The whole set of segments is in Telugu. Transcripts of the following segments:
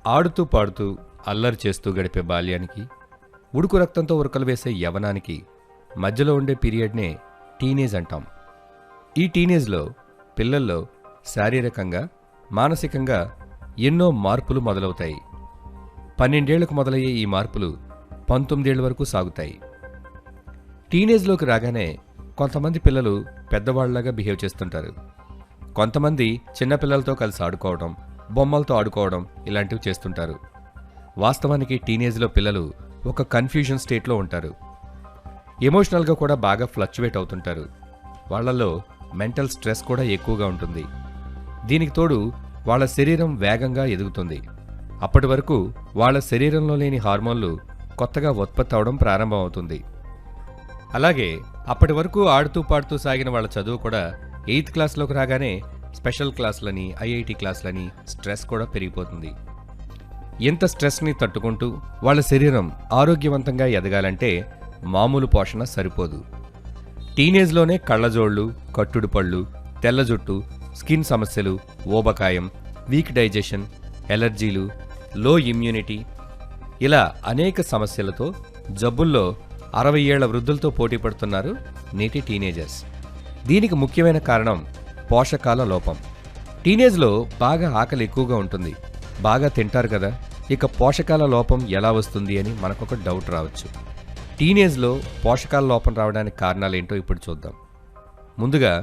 ఆడుతూ పాడుతూ అల్లరి చేస్తూ గడిపే బాల్యానికి, ఉడుకు రక్తంతో ఉరకలు వేసే యవనానికి మధ్యలో ఉండే పీరియడ్నే టీనేజ్ అంటాం. ఈ టీనేజ్లో పిల్లల్లో శారీరకంగా, మానసికంగా ఎన్నో మార్పులు మొదలవుతాయి. 12 ఏళ్లకు మొదలయ్యే ఈ మార్పులు 19 ఏళ్ల వరకు సాగుతాయి. టీనేజ్లోకి రాగానే కొంతమంది పిల్లలు పెద్దవాళ్లాగా బిహేవ్ చేస్తుంటారు. కొంతమంది చిన్నపిల్లలతో కలిసి ఆడుకోవడం, బొమ్మలతో ఆడుకోవడం ఇలాంటివి చేస్తుంటారు. వాస్తవానికి టీనేజ్లో పిల్లలు ఒక కన్ఫ్యూజన్ స్టేట్లో ఉంటారు. ఎమోషనల్గా కూడా బాగా ఫ్లక్చువేట్ అవుతుంటారు. వాళ్లలో మెంటల్ స్ట్రెస్ కూడా ఎక్కువగా ఉంటుంది. దీనికి తోడు వాళ్ళ శరీరం వేగంగా ఎదుగుతుంది. అప్పటి వరకు వాళ్ళ శరీరంలో లేని హార్మోన్లు కొత్తగా ఉత్పత్తి అవడం ప్రారంభమవుతుంది. అలాగే అప్పటి వరకు ఆడుతూ పాడుతూ సాగిన వాళ్ళ చదువు కూడా 8th క్లాస్లోకి రాగానే స్పెషల్ క్లాసులని, ఐఐటి క్లాసులని స్ట్రెస్ కూడా పెరిగిపోతుంది. ఎంత స్ట్రెస్ని తట్టుకుంటూ వాళ్ళ శరీరం ఆరోగ్యవంతంగా ఎదగాలంటే మామూలు పోషణ సరిపోదు. టీనేజ్లోనే కళ్ళజోళ్ళు, కట్టుడు పళ్ళు, తెల్ల జుట్టు, స్కిన్ సమస్యలు, ఊబకాయం, వీక్ డైజెషన్, ఎలర్జీలు, లో ఇమ్యూనిటీ ఇలా అనేక సమస్యలతో జబ్బుల్లో 60 ఏళ్ల వృద్ధులతో పోటీ పడుతున్నారు నేటి టీనేజర్స్. దీనికి ముఖ్యమైన కారణం పోషకాల లోపం. టీనేజ్లో బాగా ఆకలి ఎక్కువగా ఉంటుంది, బాగా తింటారు కదా, ఇక పోషకాల లోపం ఎలా వస్తుంది అని మనకొక డౌట్ రావచ్చు. టీనేజ్లో పోషకాల లోపం రావడానికి కారణాలేంటో ఇప్పుడు చూద్దాం. ముందుగా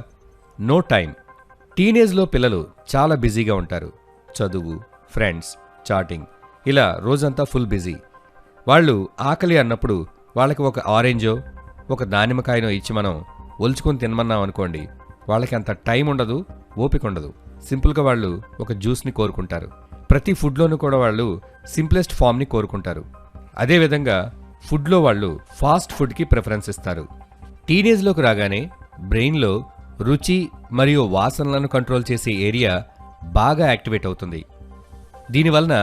నో టైం. టీనేజ్లో పిల్లలు చాలా బిజీగా ఉంటారు. చదువు, ఫ్రెండ్స్, చాటింగ్ ఇలా రోజంతా ఫుల్ బిజీ. వాళ్ళు ఆకలి అన్నప్పుడు వాళ్ళకి ఒక ఆరెంజో, ఒక దానిమ్మకాయనో ఇచ్చి మనం ఒలుచుకొని తినమన్నాం అనుకోండి, వాళ్ళకి అంత టైం ఉండదు, ఓపిక ఉండదు. సింపుల్గా వాళ్ళు ఒక జ్యూస్ని కోరుకుంటారు. ప్రతి ఫుడ్లోనూ కూడా వాళ్ళు సింప్లెస్ట్ ఫామ్ని కోరుకుంటారు. అదేవిధంగా ఫుడ్లో వాళ్ళు ఫాస్ట్ ఫుడ్కి ప్రిఫరెన్స్ ఇస్తారు. టీనేజ్లోకి రాగానే బ్రెయిన్లో రుచి మరియు వాసనలను కంట్రోల్ చేసే ఏరియా బాగా యాక్టివేట్ అవుతుంది. దీనివలన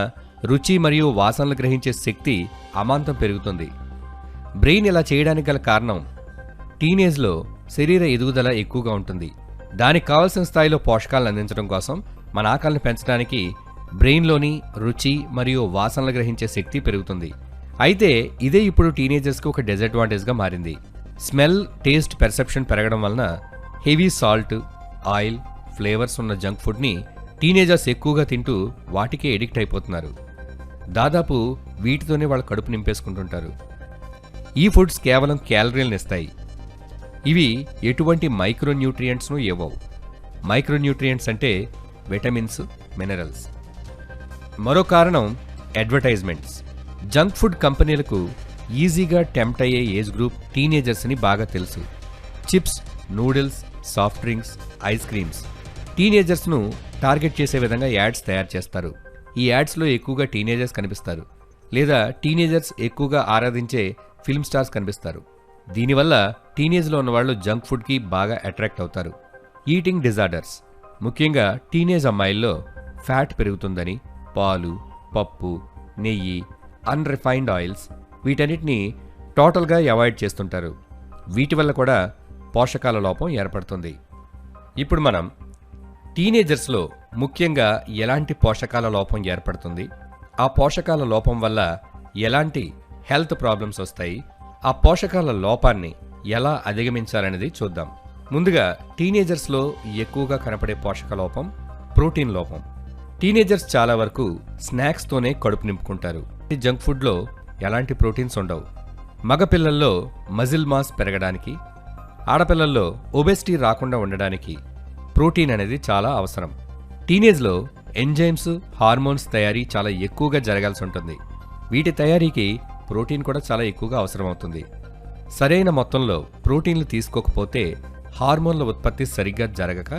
రుచి మరియు వాసనలు గ్రహించే శక్తి అమాంతం పెరుగుతుంది. బ్రెయిన్ ఇలా చేయడానికి గల కారణం టీనేజ్లో శరీర ఎదుగుదల ఎక్కువగా ఉంటుంది. దానికి కావాల్సిన స్థాయిలో పోషకాలను అందించడం కోసం మన ఆకలిని పెంచడానికి బ్రెయిన్లోని రుచి మరియు వాసనలు గ్రహించే శక్తి పెరుగుతుంది. అయితే ఇదే ఇప్పుడు టీనేజర్స్కి ఒక డిసడ్వాంటేజ్గా మారింది. స్మెల్, టేస్ట్ పెర్సెప్షన్ పెరగడం వలన హెవీ సాల్ట్, ఆయిల్, ఫ్లేవర్స్ ఉన్న జంక్ ఫుడ్ని టీనేజర్స్ ఎక్కువగా తింటూ వాటికే ఎడిక్ట్ అయిపోతున్నారు. దాదాపు వీటితోనే వాళ్ళ కడుపు నింపేసుకుంటుంటారు. ఈ ఫుడ్స్ కేవలం క్యాలరీలను ఇస్తాయి. ఇవి ఎటువంటి మైక్రోన్యూట్రియంట్స్ను ఇవ్వవు. మైక్రోన్యూట్రియంట్స్ అంటే విటమిన్స్, మినరల్స్. మరో కారణం అడ్వర్టైజ్మెంట్స్. జంక్ ఫుడ్ కంపెనీలకు ఈజీగా టెంప్ట్ అయ్యే ఏజ్ గ్రూప్ టీనేజర్స్ అని బాగా తెలుసు. Chips, noodles, soft drinks, ice creams టీనేజర్స్ను టార్గెట్ చేసే విధంగా యాడ్స్ తయారు చేస్తారు. ఈ యాడ్స్లో ఎక్కువగా టీనేజర్స్ కనిపిస్తారు, లేదా టీనేజర్స్ ఎక్కువగా ఆరాధించే ఫిల్మ్ స్టార్స్ కనిపిస్తారు. దీనివల్ల టీనేజ్లో ఉన్నవాళ్ళు జంక్ ఫుడ్కి బాగా అట్రాక్ట్ అవుతారు. Eating disorders. ముఖ్యంగా టీనేజ్ అమ్మాయిల్లో ఫ్యాట్ పెరుగుతుందని పాలు, పప్పు, నెయ్యి, అన్రిఫైన్డ్ ఆయిల్స్ వీటన్నిటిని టోటల్గా అవాయిడ్ చేస్తుంటారు. వీటి వల్ల కూడా పోషకాల లోపం ఏర్పడుతుంది. ఇప్పుడు మనం టీనేజర్స్లో ముఖ్యంగా ఎలాంటి పోషకాల లోపం ఏర్పడుతుంది, ఆ పోషకాల లోపం వల్ల ఎలాంటి హెల్త్ ప్రాబ్లమ్స్ వస్తాయి, ఆ పోషకాల లోపాన్ని ఎలా అధిగమించాలనేది చూద్దాం. ముందుగా టీనేజర్స్లో ఎక్కువగా కనపడే పోషక లోపం ప్రోటీన్ లోపం. టీనేజర్స్ చాలా వరకు స్నాక్స్తోనే కడుపు నింపుకుంటారు. జంక్ ఫుడ్లో ఎలాంటి ప్రోటీన్స్ ఉండవు. మగపిల్లల్లో మజిల్ మాస్ పెరగడానికి, ఆడపిల్లల్లో ఒబెసిటీ రాకుండా ఉండడానికి ప్రోటీన్ అనేది చాలా అవసరం. టీనేజ్లో ఎంజైమ్స్, హార్మోన్స్ తయారీ చాలా ఎక్కువగా జరగాల్సి ఉంటుంది. వీటి తయారీకి ప్రోటీన్ కూడా చాలా ఎక్కువగా అవసరమవుతుంది. సరైన మొత్తంలో ప్రోటీన్లు తీసుకోకపోతే హార్మోన్ల ఉత్పత్తి సరిగ్గా జరగక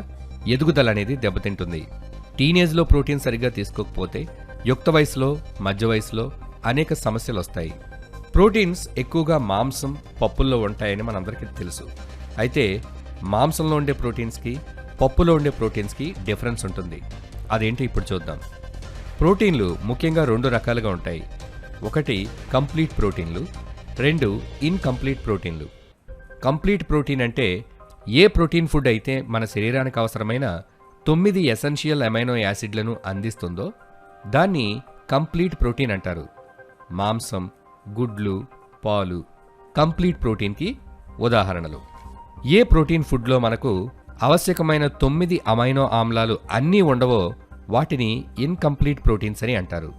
ఎదుగుదల అనేది దెబ్బతింటుంది. టీనేజ్లో ప్రోటీన్ సరిగ్గా తీసుకోకపోతే యుక్త వయసులో, మధ్య వయసులో అనేక సమస్యలు వస్తాయి. ప్రోటీన్స్ ఎక్కువగా మాంసం, పప్పుల్లో ఉంటాయని మనందరికీ తెలుసు. అయితే మాంసంలో ఉండే ప్రోటీన్స్కి, పప్పులో ఉండే ప్రోటీన్స్కి డిఫరెన్స్ ఉంటుంది. అదేంటి ఇప్పుడు చూద్దాం. ప్రోటీన్లు ముఖ్యంగా 2 రకాలుగా ఉంటాయి. ఒకటి కంప్లీట్ ప్రోటీన్లు, 2 ఇన్కంప్లీట్ ప్రోటీన్లు. కంప్లీట్ ప్రోటీన్ అంటే ఏ ప్రోటీన్ ఫుడ్ అయితే మన శరీరానికి అవసరమైన 9 ఎసెన్షియల్ అమైనో యాసిడ్లను అందిస్తుందో దాన్ని కంప్లీట్ ప్రోటీన్ అంటారు. మాంసం, గుడ్లు, పాలు కంప్లీట్ ప్రోటీన్కి ఉదాహరణలు. ఏ ప్రోటీన్ ఫుడ్లో మనకు ఆవశ్యకమైన 9 అమైనో ఆమ్లాలు అన్నీ ఉండవో వాటిని ఇన్కంప్లీట్ ప్రోటీన్స్ అని అంటారు.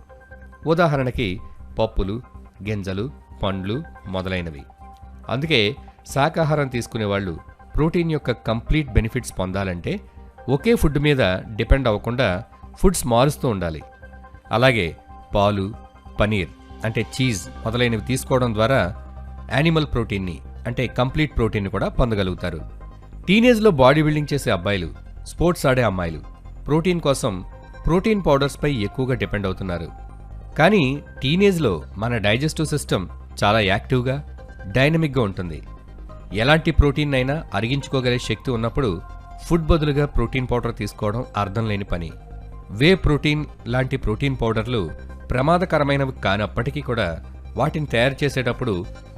ఉదాహరణకి పప్పులు, గింజలు, పండ్లు మొదలైనవి. అందుకే శాకాహారం తీసుకునే వాళ్ళు ప్రోటీన్ యొక్క కంప్లీట్ బెనిఫిట్స్ పొందాలంటే ఒకే ఫుడ్ మీద డిపెండ్ అవ్వకుండా ఫుడ్స్ మారుస్తూ ఉండాలి. అలాగే పాలు, పనీర్ అంటే చీజ్ మొదలైనవి తీసుకోవడం ద్వారా యానిమల్ ప్రోటీన్ని అంటే కంప్లీట్ ప్రోటీన్ని కూడా పొందగలుగుతారు. టీనేజ్లో బాడీ బిల్డింగ్ చేసే అబ్బాయిలు, స్పోర్ట్స్ ఆడే అమ్మాయిలు ప్రోటీన్ కోసం ప్రోటీన్ పౌడర్స్పై ఎక్కువగా డిపెండ్ అవుతున్నారు. కానీ టీనేజ్లో మన డైజెస్టివ్ సిస్టమ్ చాలా యాక్టివ్గా, డైనమిక్గా ఉంటుంది. ఎలాంటి ప్రోటీన్ అయినా అరిగించుకోగలే శక్తి ఉన్నప్పుడు ఫుడ్ బదులుగా ప్రోటీన్ పౌడర్ తీసుకోవడం అర్థం లేని పని. వే ప్రోటీన్ లాంటి ప్రోటీన్ పౌడర్లు ప్రమాదకరమైనవి కానప్పటికీ కూడా వాటిని తయారు చేసేటప్పుడు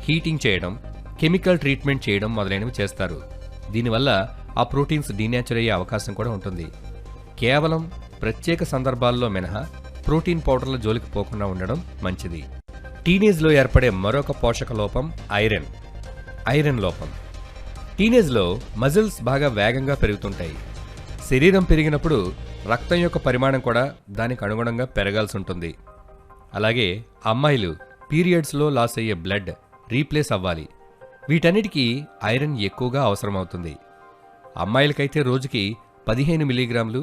హీటింగ్ చేయడం, కెమికల్ ట్రీట్మెంట్ చేయడం మొదలైనవి చేస్తారు. దీనివల్ల ఆ ప్రోటీన్స్ డీనేచర్ అయ్యే అవకాశం కూడా ఉంటుంది. కేవలం ప్రత్యేక సందర్భాల్లో మినహా ప్రోటీన్ పౌడర్ల జోలికి పోకుండా ఉండడం మంచిది. టీనేజ్లో ఏర్పడే మరొక పోషక లోపం ఐరన్ లోపం. టీనేజ్లో మజిల్స్ బాగా వేగంగా పెరుగుతుంటాయి. శరీరం పెరిగినప్పుడు రక్తం యొక్క పరిమాణం కూడా దానికి అనుగుణంగా పెరగాల్సి ఉంటుంది. అలాగే అమ్మాయిలు పీరియడ్స్లో లాస్ అయ్యే బ్లడ్ రీప్లేస్ అవ్వాలి. వీటన్నిటికీ ఐరన్ ఎక్కువగా అవసరమవుతుంది. అమ్మాయిలకైతే రోజుకి 15 మిల్లీగ్రాములు,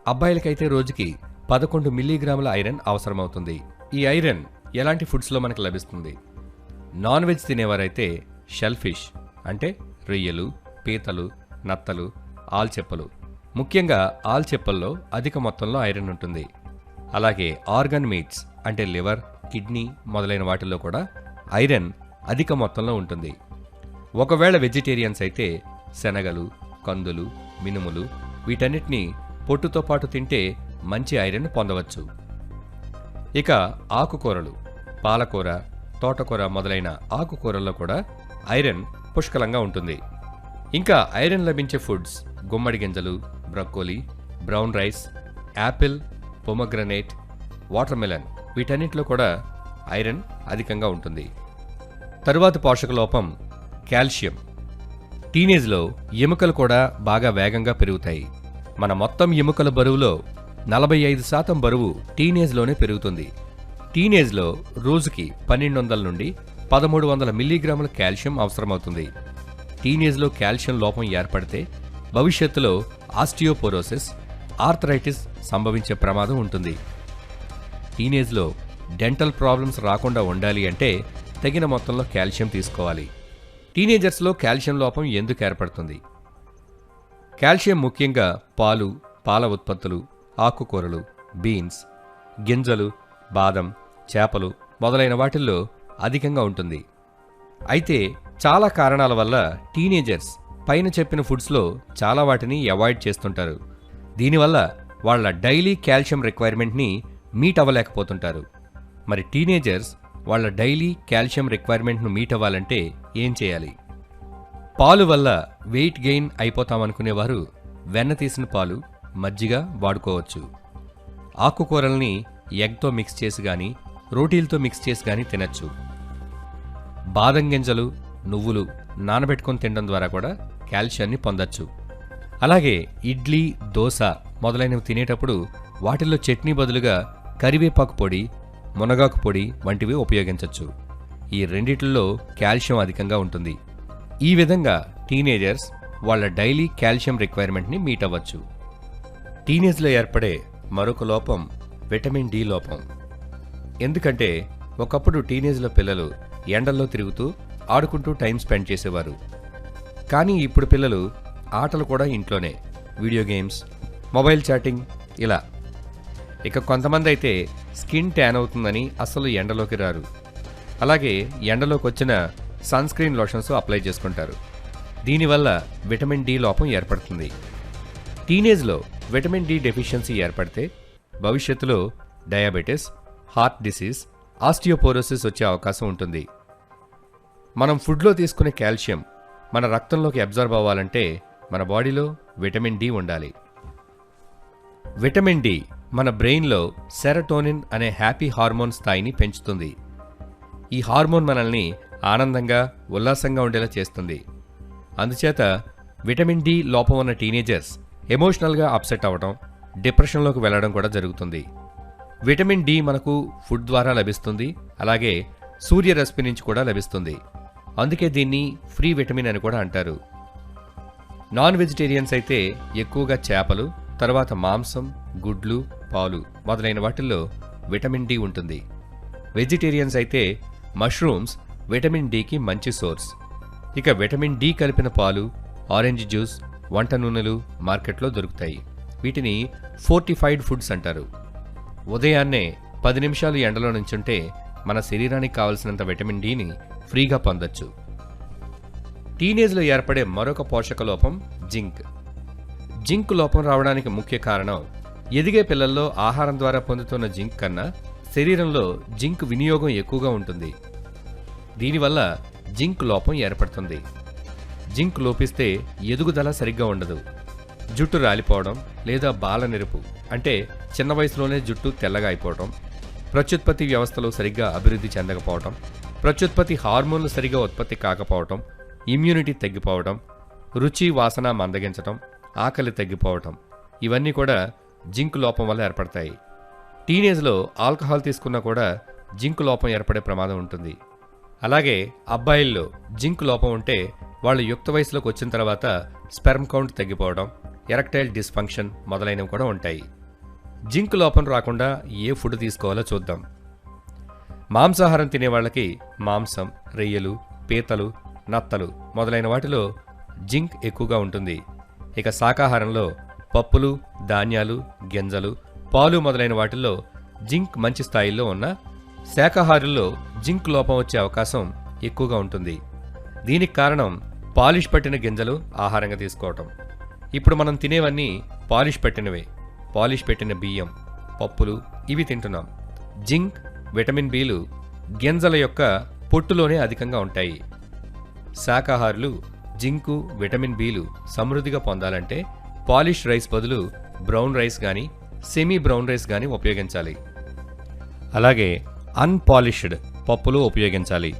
అబ్బాయిలకైతే రోజుకి 11 మిల్లీగ్రాముల ఐరన్ అవసరమవుతుంది. ఈ ఐరన్ ఎలాంటి ఫుడ్స్లో మనకు లభిస్తుంది? నాన్ వెజ్ తినేవారైతే షెల్ ఫిష్ అంటే రొయ్యలు, పీతలు, నత్తలు, ఆల్చెప్పలు, ముఖ్యంగా ఆల్చెప్పల్లో అధిక మొత్తంలో ఐరన్ ఉంటుంది. అలాగే ఆర్గన్ మీట్స్ అంటే లివర్, కిడ్నీ మొదలైన వాటిల్లో కూడా ఐరన్ అధిక మొత్తంలో ఉంటుంది. ఒకవేళ వెజిటేరియన్స్ అయితే శనగలు, కందులు, మినుములు వీటన్నిటినీ పొట్టుతో పాటు తింటే మంచి ఐరన్ పొందవచ్చు. ఇక ఆకుకూరలు, పాలకూర, తోటకూర మొదలైన ఆకుకూరల్లో కూడా ఐరన్ పుష్కలంగా ఉంటుంది. ఇంకా ఐరన్ లభించే ఫుడ్స్ గుమ్మడి గింజలు, broccoli, brown rice, Apple, pomegranate, water melon వీటన్నిటిలో కూడా ఐరన్ అధికంగా ఉంటుంది. తరువాతి పోషక లోపం కాల్షియం. టీనేజ్లో ఎముకలు కూడా బాగా వేగంగా పెరుగుతాయి. మన మొత్తం ఎముకల బరువులో 45% బరువు టీనేజ్లోనే పెరుగుతుంది. టీనేజ్లో రోజుకి 1200 నుండి 1300 మిల్లీగ్రాముల కాల్షియం అవసరమవుతుంది. టీనేజ్లో కాల్షియం లోపం ఏర్పడితే భవిష్యత్తులో ఆస్టియోపోరోసిస్, ఆర్థరైటిస్ సంభవించే ప్రమాదం ఉంటుంది. టీనేజ్లో డెంటల్ ప్రాబ్లమ్స్ రాకుండా ఉండాలి అంటే తగిన మొత్తంలో కాల్షియం తీసుకోవాలి. టీనేజర్స్లో కాల్షియం లోపం ఎందుకు ఏర్పడుతుంది? కాల్షియం ముఖ్యంగా పాలు, పాల ఉత్పత్తులు, ఆకుకూరలు, బీన్స్, గింజలు, బాదం, చేపలు మొదలైన వాటిల్లో అధికంగా ఉంటుంది. అయితే చాలా కారణాల వల్ల టీనేజర్స్ పైన చెప్పిన ఫుడ్స్లో చాలా వాటిని అవాయిడ్ చేస్తుంటారు. దీనివల్ల వాళ్ళ డైలీ కాల్షియం రిక్వైర్మెంట్ని మీట్ అవ్వలేకపోతుంటారు. మరి టీనేజర్స్ వాళ్ళ డైలీ కాల్షియం రిక్వైర్మెంట్ను మీట్ అవ్వాలంటే ఏం చేయాలి? పాలు వల్ల వెయిట్ గెయిన్ అయిపోతామనుకునేవారు వెన్న తీసిన పాలు, మజ్జిగ వాడుకోవచ్చు. ఆకుకూరల్ని ఎగ్తో మిక్స్ చేసి కానీ, రోటీలతో మిక్స్ చేసి కానీ తినచ్చు. బాదం గింజలు, నువ్వులు నానబెట్టుకొని తినడం ద్వారా కూడా కాల్షియాన్ని పొందొచ్చు. అలాగే ఇడ్లీ, దోశ మొదలైనవి తినేటప్పుడు వాటిల్లో చట్నీ బదులుగా కరివేపాకు పొడి, మునగాకు పొడి వంటివి ఉపయోగించవచ్చు. ఈ రెండిట్లో కాల్షియం అధికంగా ఉంటుంది. ఈ విధంగా టీనేజర్స్ వాళ్ళ డైలీ కాల్షియం రిక్వైర్మెంట్ని మీట్ అవ్వచ్చు. టీనేజ్లో ఏర్పడే మరొక లోపం విటమిన్ డి లోపం. ఎందుకంటే ఒకప్పుడు టీనేజ్లో పిల్లలు ఎండల్లో తిరుగుతూ ఆడుకుంటూ టైం స్పెండ్ చేసేవారు. కానీ ఇప్పుడు పిల్లలు ఆటలు కూడా ఇంట్లోనే, వీడియో గేమ్స్, మొబైల్ చాటింగ్ ఇలా. ఇక కొంతమంది అయితే స్కిన్ ట్యాన్ అవుతుందని అసలు ఎండలోకి రారు. అలాగే ఎండలోకి వచ్చిన సన్ స్క్రీన్ లోషన్స్ అప్లై చేసుకుంటారు. దీనివల్ల విటమిన్ డి లోపం ఏర్పడుతుంది. టీనేజ్లో విటమిన్ డి డెఫిషియన్సీ ఏర్పడితే భవిష్యత్తులో డయాబెటిస్, హార్ట్ డిసీజ్, ఆస్టియోపోరోసిస్ వచ్చే అవకాశం ఉంటుంది. మనం ఫుడ్లో తీసుకునే కాల్షియం మన రక్తంలోకి అబ్జర్వ్ అవ్వాలంటే మన బాడీలో విటమిన్ డి ఉండాలి. విటమిన్ డి మన బ్రెయిన్లో సెరటోనిన్ అనే హ్యాపీ హార్మోన్ స్థాయిని పెంచుతుంది. ఈ హార్మోన్ మనల్ని ఆనందంగా ఉల్లాసంగా ఉండేలా చేస్తుంది. అందుచేత విటమిన్ డి లోపం ఉన్న టీనేజర్స్ ఎమోషనల్గా అప్సెట్ అవ్వడం, డిప్రెషన్లోకి వెళ్ళడం కూడా జరుగుతుంది. విటమిన్ డి మనకు ఫుడ్ ద్వారా లభిస్తుంది, అలాగే సూర్యరశ్మి నుంచి కూడా లభిస్తుంది. అందుకే దీన్ని ఫ్రీ విటమిన్ అని కూడా అంటారు. నాన్ వెజిటేరియన్స్ అయితే ఎక్కువగా చేపలు, తర్వాత మాంసం, గుడ్లు, పాలు మొదలైన వాటిల్లో విటమిన్ డి ఉంటుంది. వెజిటేరియన్స్ అయితే మష్రూమ్స్ విటమిన్ డికి మంచి సోర్స్. ఇక విటమిన్ డి కలిపిన పాలు, ఆరెంజ్ జ్యూస్, వంట నూనెలు మార్కెట్లో దొరుకుతాయి. వీటిని ఫోర్టిఫైడ్ ఫుడ్స్ అంటారు. ఉదయాన్నే 10 నిమిషాలు ఎండలో నుంచుంటే మన శరీరానికి కావలసినంత విటమిన్ డిని ఫ్రీగా పొందొచ్చు. టీనేజ్లో ఏర్పడే మరొక పోషక లోపం జింక్. జింక్ లోపం రావడానికి ముఖ్య కారణం ఎదిగే పిల్లల్లో ఆహారం ద్వారా పొందుతున్న జింక్ కన్నా శరీరంలో జింక్ వినియోగం ఎక్కువగా ఉంటుంది. దీనివల్ల జింక్ లోపం ఏర్పడుతుంది. జింక్ లోపిస్తే ఎదుగుదల సరిగ్గా ఉండదు. జుట్టు రాలిపోవడం లేదా బాలనెరుపు అంటే చిన్న వయసులోనే జుట్టు తెల్లగా అయిపోవడం, ప్రత్యుత్పత్తి వ్యవస్థలు సరిగ్గా అభివృద్ధి చెందకపోవడం, ప్రత్యుత్పత్తి హార్మోన్లు సరిగ్గా ఉత్పత్తి కాకపోవడం, ఇమ్యూనిటీ తగ్గిపోవడం, రుచి వాసన మందగించడం, ఆకలి తగ్గిపోవడం ఇవన్నీ కూడా జింక్ లోపం వల్ల ఏర్పడతాయి. టీనేజ్లో ఆల్కహాల్ తీసుకున్నా కూడా జింక్ లోపం ఏర్పడే ప్రమాదం ఉంటుంది. అలాగే అబ్బాయిల్లో జింక్ లోపం ఉంటే వాళ్ళు యుక్త వయసులోకి వచ్చిన తర్వాత స్పెర్మ్ కౌంట్ తగ్గిపోవడం, ఎరెక్టైల్ డిస్ఫంక్షన్ మొదలైనవి కూడా ఉంటాయి. జింక్ లోపం రాకుండా ఏ ఫుడ్ తీసుకోవాలో చూద్దాం. మాంసాహారం తినేవాళ్ళకి మాంసం, రొయ్యలు, పీతలు, నత్తలు మొదలైన వాటిలో జింక్ ఎక్కువగా ఉంటుంది. ఇక శాకాహారంలో పప్పులు, ధాన్యాలు, గింజలు, పాలు మొదలైన వాటిల్లో జింక్ మంచి స్థాయిలో ఉన్న శాకాహారుల్లో జింక్ లోపం వచ్చే అవకాశం ఎక్కువగా ఉంటుంది. దీనికి కారణం పాలిష్ పట్టిన గింజలు ఆహారంగా తీసుకోవటం. ఇప్పుడు మనం తినేవన్నీ పాలిష్ పట్టినవే. పాలిష్ పెట్టిన బియ్యం, పప్పులు ఇవి తింటున్నాం. జింక్, విటమిన్ బిలు గింజల యొక్క పొట్టులోనే అధికంగా ఉంటాయి. శాకాహారులు జింకు, విటమిన్ బిలు సమృద్ధిగా పొందాలంటే పాలిష్ రైస్ బదులు బ్రౌన్ రైస్ కానీ సెమీ బ్రౌన్ రైస్ కానీ ఉపయోగించాలి. అలాగే అన్పాలిష్డ్ పప్పులు ఉపయోగించాలి.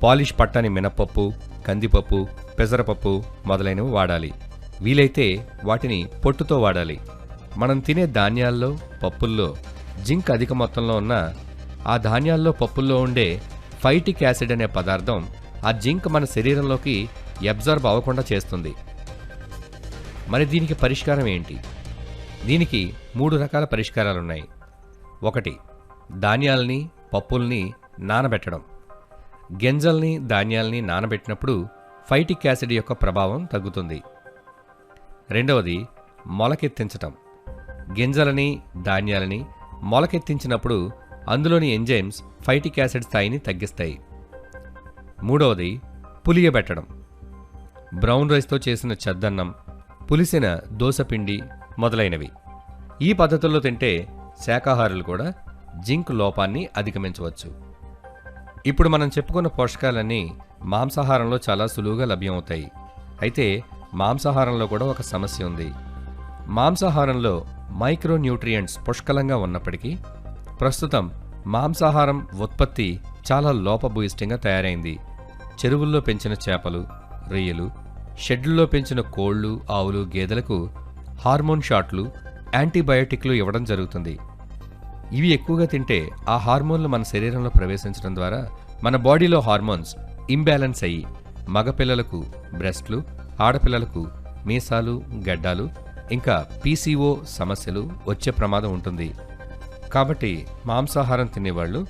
పాలిష్ పట్టని మినపప్పు, కందిపప్పు, పెసరపప్పు మొదలైనవి వాడాలి. వీలైతే వాటిని పొట్టుతో వాడాలి. మనం తినే ధాన్యాల్లో, పప్పుల్లో జింక్ అధిక మొత్తంలో ఉన్న ఆ ధాన్యాల్లో, పప్పుల్లో ఉండే ఫైటిక్ యాసిడ్ అనే పదార్థం ఆ జింక్ మన శరీరంలోకి అబ్జర్బ్ అవ్వకుండా చేస్తుంది. మరి దీనికి పరిష్కారం ఏంటి? దీనికి 3 రకాల పరిష్కారాలున్నాయి. 1. ధాన్యాల్ని, పప్పుల్ని నానబెట్టడం. గింజల్ని, ధాన్యాల్ని నానబెట్టినప్పుడు ఫైటిక్ యాసిడ్ యొక్క ప్రభావం తగ్గుతుంది. 2. మొలకెత్తించటం. గింజలని, ధాన్యాలని మొలకెత్తించినప్పుడు అందులోని ఎంజైమ్స్ ఫైటిక్ యాసిడ్ స్థాయిని తగ్గిస్తాయి. 3. పులియబెట్టడం. బ్రౌన్ రైస్తో చేసిన చద్దన్నం, పులిసిన దోసపిండి మొదలైనవి. ఈ పద్ధతుల్లో తింటే శాకాహారులు కూడా జింక్ లోపాన్ని అధిగమించవచ్చు. ఇప్పుడు మనం చెప్పుకున్న పోషకాలన్నీ మాంసాహారంలో చాలా సులువుగా లభ్యమవుతాయి. అయితే మాంసాహారంలో కూడా ఒక సమస్య ఉంది. మాంసాహారంలో మైక్రోన్యూట్రియంట్స్ పుష్కలంగా ఉన్నప్పటికీ ప్రస్తుతం మాంసాహారం ఉత్పత్తి చాలా లోపభూయిష్టంగా తయారైంది. చెరువుల్లో పెంచిన చేపలు, రొయ్యలు, షెడ్లలో పెంచిన కోళ్లు, ఆవులు, గేదెలకు హార్మోన్ షాట్లు, యాంటీబయాటిక్లు ఇవ్వడం జరుగుతుంది. ఇవి ఎక్కువగా తింటే ఆ హార్మోన్లు మన శరీరంలో ప్రవేశించడం ద్వారా మన బాడీలో హార్మోన్స్ ఇంబ్యాలెన్స్ అయ్యి మగపిల్లలకు బ్రెస్ట్లు, ఆడపిల్లలకు మీసాలు, గడ్డాలు, ఇంకా పీసీఓ సమస్యలు వచ్చే ప్రమాదం ఉంటుంది. కాబట్టి మాంసాహారం తినేవాళ్ళు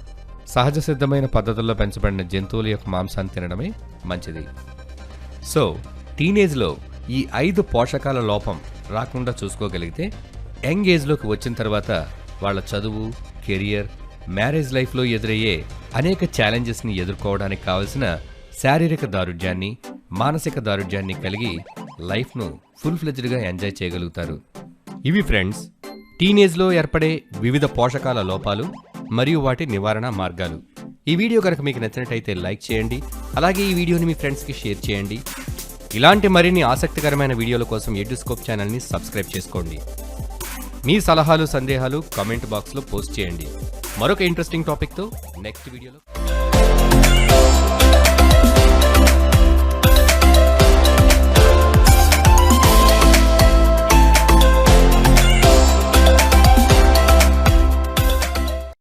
సహజ సిద్ధమైన పద్ధతుల్లో పెంచబడిన జంతువుల యొక్క మాంసాన్ని తినడమే మంచిది. సో టీనేజ్లో ఈ 5 పోషకాల లోపం రాకుండా చూసుకోగలిగితే యంగ్ ఏజ్లోకి వచ్చిన తర్వాత వాళ్ళ చదువు, కెరియర్, మ్యారేజ్ లైఫ్లో ఎదురయ్యే అనేక ఛాలెంజెస్ని ఎదుర్కోవడానికి కావలసిన శారీరక దారుఢ్యాన్ని, మానసిక దారుఢ్యాన్ని కలిగి లైఫ్ను ఫుల్ ఫ్లెజ్డ్గా ఎంజాయ్ చేయగలుగుతారు. ఇవి ఫ్రెండ్స్ టీనేజ్లో ఏర్పడే వివిధ పోషకాల లోపాలు మరియు వాటి నివారణ మార్గాలు. ఈ వీడియో కనుక మీకు నచ్చినట్టయితే లైక్ చేయండి. అలాగే ఈ వీడియోని మీ ఫ్రెండ్స్కి షేర్ చేయండి. ఇలాంటి మరిన్ని ఆసక్తికరమైన వీడియోల కోసం ఎడ్యుస్కోప్ ఛానల్ని సబ్స్క్రైబ్ చేసుకోండి. మీ సలహాలు సందేహాలు కామెంట్ బాక్స్లో పోస్ట్ చేయండి. మరొక ఇంట్రెస్టింగ్ టాపిక్తో నెక్స్ట్ వీడియోలో